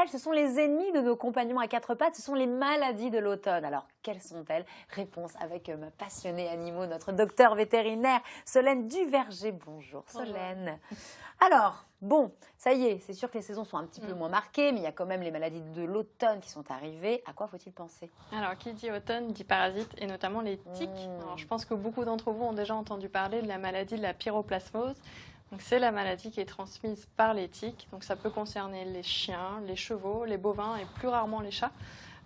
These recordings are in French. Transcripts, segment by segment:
animales, ce sont les ennemis de nos compagnons à quatre pattes, ce sont les maladies de l'automne. Alors, quelles sont-elles? Réponse avec ma passionnée animaux, notre docteur vétérinaire, Solène Duverger. Bonjour Solène. Alors, bon, ça y est, c'est sûr que les saisons sont un petit peu moins marquées, mais il y a quand même les maladies de l'automne qui sont arrivées. À quoi faut-il penser? Alors, qui dit automne dit parasites, et notamment les tiques. Alors, je pense que beaucoup d'entre vous ont déjà entendu parler de la maladie de la pyroplasmose. Donc, c'est la maladie qui est transmise par les tiques. Donc, ça peut concerner les chiens, les chevaux, les bovins et plus rarement les chats.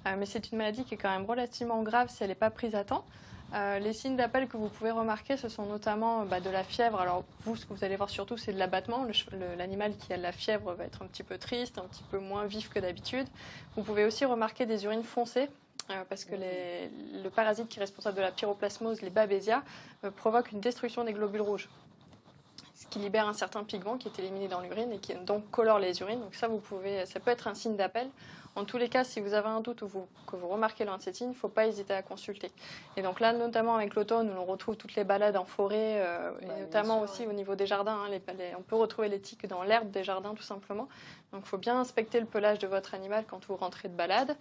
Mais c'est une maladie qui est quand même relativement grave si elle n'est pas prise à temps. Les signes d'appel que vous pouvez remarquer, ce sont notamment de la fièvre. Alors vous, ce que vous allez voir surtout, c'est de l'abattement. L'animal qui a de la fièvre va être un petit peu triste, un petit peu moins vif que d'habitude. Vous pouvez aussi remarquer des urines foncées, parce que le parasite qui est responsable de la pyroplasmose, les Babesia, provoque une destruction des globules rouges, ce qui libère un certain pigment qui est éliminé dans l'urine et qui donc colore les urines. Donc ça peut être un signe d'appel. En tous les cas, si vous avez un doute ou que vous remarquez l'un de ces signes, il ne faut pas hésiter à consulter. Et donc là, notamment avec l'automne, où l'on retrouve toutes les balades en forêt, et notamment aussi au niveau des jardins. On peut retrouver les tiques dans l'herbe des jardins, tout simplement. Donc il faut bien inspecter le pelage de votre animal quand vous rentrez de balade.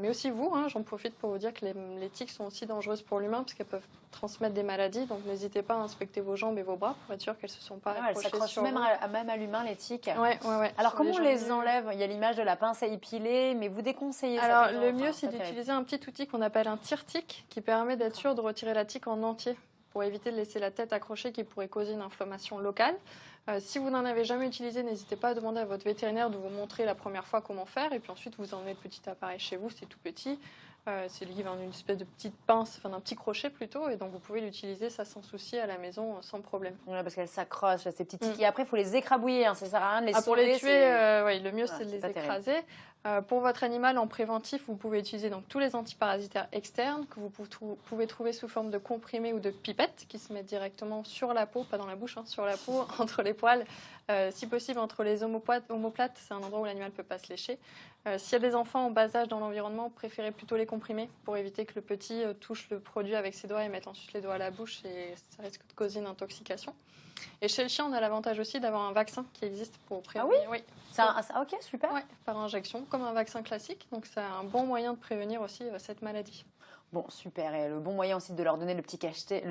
Mais aussi vous, j'en profite pour vous dire que les tiques sont aussi dangereuses pour l'humain, parce qu'elles peuvent transmettre des maladies. Donc n'hésitez pas à inspecter vos jambes et vos bras pour être sûr qu'elles ne se sont pas accrochées. Elles s'accrochent même à l'humain, les tiques. Ouais. Alors comment on les enlève? Il y a l'image de la pince à épiler, mais vous déconseillez ça? Alors le mieux, c'est d'utiliser un petit outil qu'on appelle un tire-tique, qui permet d'être sûr de retirer la tique en entier, pour éviter de laisser la tête accrochée qui pourrait causer une inflammation locale. Si vous n'en avez jamais utilisé, n'hésitez pas à demander à votre vétérinaire de vous montrer la première fois comment faire, et puis ensuite vous emmenez le petit appareil chez vous, c'est tout petit. C'est lié dans une espèce de petite pince, enfin d'un petit crochet plutôt, et donc vous pouvez l'utiliser ça sans souci à la maison, sans problème. Oui, parce qu'elles s'accrochent, ces petites tiques. Et après, il faut les écrabouiller, ça ne sert à rien de les sauver. Pour les tuer, le mieux c'est de les écraser. Pour votre animal, en préventif, vous pouvez utiliser donc tous les antiparasitaires externes que vous pouvez trouver sous forme de comprimés ou de pipettes qui se mettent directement sur la peau, pas dans la bouche, sur la peau, entre les poils, si possible entre les omoplates, c'est un endroit où l'animal ne peut pas se lécher. S'il y a des enfants en bas âge dans l'environnement, préférez plutôt les comprimés pour éviter que le petit touche le produit avec ses doigts et mette ensuite les doigts à la bouche, et ça risque de causer une intoxication. Et chez le chien, on a l'avantage aussi d'avoir un vaccin qui existe pour prévenir. Ah oui, ok, super. Ouais, par injection, comme un vaccin classique. Donc c'est un bon moyen de prévenir aussi cette maladie. Bon, super. Et le bon moyen aussi de leur donner le petit cachet,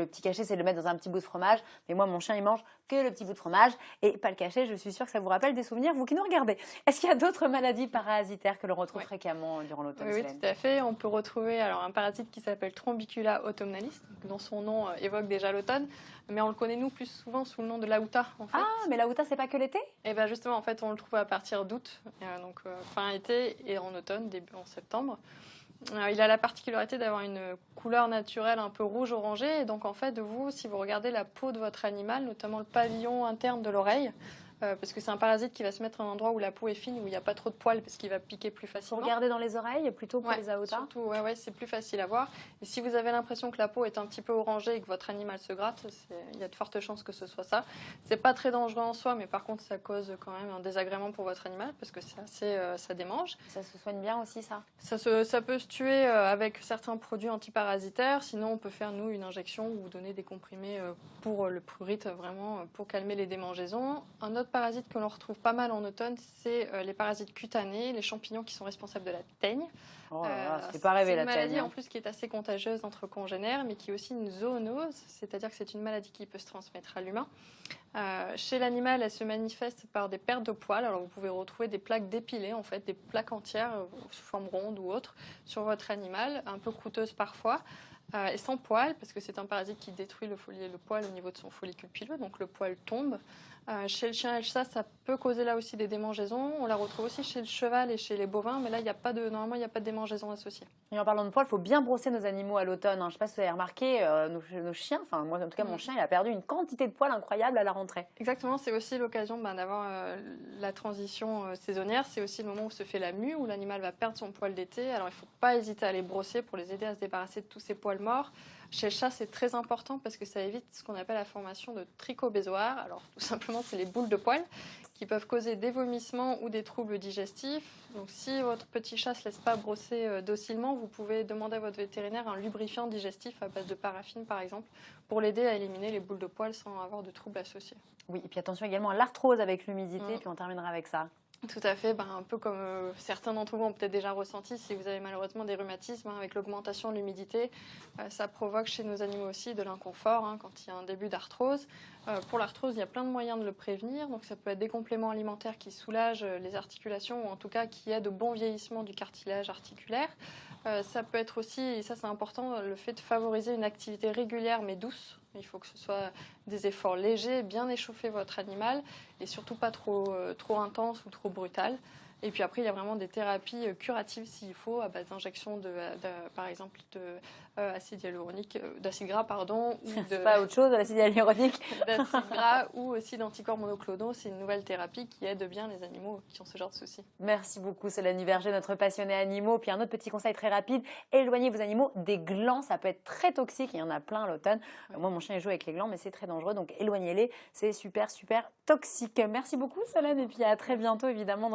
c'est de le mettre dans un petit bout de fromage. Mais moi, mon chien, il mange que le petit bout de fromage et pas le cachet. Je suis sûre que ça vous rappelle des souvenirs, vous qui nous regardez. Est-ce qu'il y a d'autres maladies parasitaires que l'on retrouve fréquemment durant l'automne? Oui, tout à fait. On peut retrouver un parasite qui s'appelle Trombicula autumnalis, dont son nom évoque déjà l'automne. Mais on le connaît, nous, plus souvent sous le nom de l'Aouta, en fait. Ah, mais l'Aouta, c'est pas que l'été? Et bien justement, en fait, on le trouve à partir d'août, donc fin été, et en automne, début en septembre. Il a la particularité d'avoir une couleur naturelle un peu rouge-orangé. Et donc, en fait, si vous regardez la peau de votre animal, notamment le pavillon interne de l'oreille, parce que c'est un parasite qui va se mettre à un endroit où la peau est fine, où il n'y a pas trop de poils, parce qu'il va piquer plus facilement. Regardez dans les oreilles, plutôt pour les aotas. Surtout, c'est plus facile à voir. Et si vous avez l'impression que la peau est un petit peu orangée et que votre animal se gratte, il y a de fortes chances que ce soit ça. C'est pas très dangereux en soi, mais par contre, ça cause quand même un désagrément pour votre animal, parce que ça démange. Ça se soigne bien aussi, ça? Ça peut se tuer avec certains produits antiparasitaires. Sinon, on peut faire, nous, une injection ou donner des comprimés pour le prurite, vraiment, pour calmer les démangeaisons. Un autre parasite que l'on retrouve pas mal en automne, c'est les parasites cutanés, les champignons qui sont responsables de la teigne. Oh là là, c'est pas rêver la teigne. C'est une maladie en plus qui est assez contagieuse entre congénères, mais qui est aussi une zoonose, c'est-à-dire que c'est une maladie qui peut se transmettre à l'humain. Chez l'animal, elle se manifeste par des pertes de poils. Alors vous pouvez retrouver des plaques dépilées, en fait, des plaques entières sous forme ronde ou autre sur votre animal, un peu croûteuses parfois. Et sans poils, parce que c'est un parasite qui détruit le poil au niveau de son follicule pileux, donc le poil tombe. Chez le chien et le chat, ça peut causer là aussi des démangeaisons. On la retrouve aussi chez le cheval et chez les bovins, mais là, normalement, il n'y a pas de démangeaison associée. Et en parlant de poils, il faut bien brosser nos animaux à l'automne. Je ne sais pas si vous avez remarqué, nos chiens, enfin moi en tout cas mon chien, il a perdu une quantité de poils incroyable à la rentrée. Exactement, c'est aussi l'occasion d'avoir la transition saisonnière. C'est aussi le moment où se fait la mue, où l'animal va perdre son poil d'été. Alors il ne faut pas hésiter à les brosser pour les aider à se débarrasser de tous ces poils morts. Chez le chat, c'est très important parce que ça évite ce qu'on appelle la formation de trichobézoar. Alors, tout simplement, c'est les boules de poils qui peuvent causer des vomissements ou des troubles digestifs. Donc, si votre petit chat ne se laisse pas brosser docilement, vous pouvez demander à votre vétérinaire un lubrifiant digestif à base de paraffine, par exemple, pour l'aider à éliminer les boules de poils sans avoir de troubles associés. Oui, et puis attention également à l'arthrose avec l'humidité, puis on terminera avec ça. Tout à fait, un peu comme certains d'entre vous ont peut-être déjà ressenti, si vous avez malheureusement des rhumatismes, avec l'augmentation de l'humidité, ça provoque chez nos animaux aussi de l'inconfort quand il y a un début d'arthrose. Pour l'arthrose, il y a plein de moyens de le prévenir, donc ça peut être des compléments alimentaires qui soulagent les articulations ou en tout cas qui aident au bon vieillissement du cartilage articulaire. Ça peut être aussi, et ça c'est important, le fait de favoriser une activité régulière mais douce. Il faut que ce soit des efforts légers, bien échauffer votre animal et surtout pas trop intense ou trop brutal. Et puis après, il y a vraiment des thérapies curatives s'il faut, à base d'injections par exemple d'acide hyaluronique, d'acide gras, pardon, ou pas autre chose, de l'acide hyaluronique. d'acide gras ou aussi d'anticorps monoclonaux. C'est une nouvelle thérapie qui aide bien les animaux qui ont ce genre de soucis. Merci beaucoup, Solène Duverger, notre passionnée animaux. Puis un autre petit conseil très rapide, éloignez vos animaux des glands. Ça peut être très toxique, il y en a plein à l'automne. Moi, mon chien il joue avec les glands, mais c'est très dangereux. Donc éloignez-les, c'est super, super toxique. Merci beaucoup, Solène, et puis à très bientôt, évidemment.